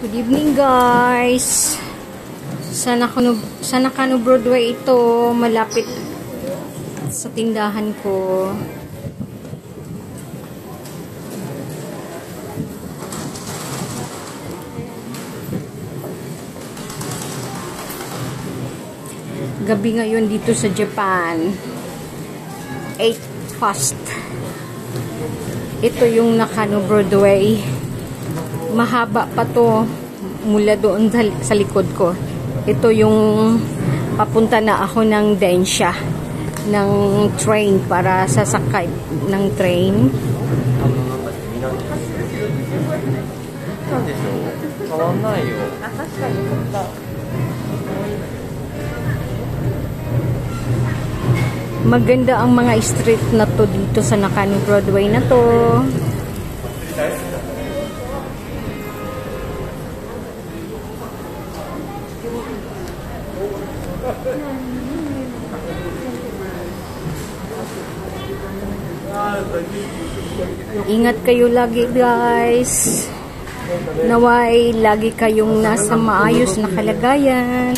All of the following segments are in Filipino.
Good evening guys. Sa Nakano Broadway ito, malapit sa tindahan ko. Gabi ngayon dito sa Japan. 8 past. Ito yung Nakano Broadway. Mahaba pa to mula doon sa likod ko. Ito yung papunta na ako ng Densha ng train para sasakay ng train. Maganda ang mga street na to dito sa Nakano Broadway na to. Ingat kayo lagi guys. Naway lagi kayong nasa maayos na kalagayan.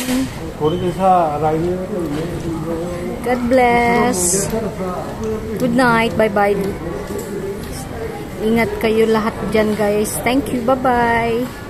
God bless. Good night. Bye bye. Ingat kayo lahat dyan guys. Thank you. Bye bye.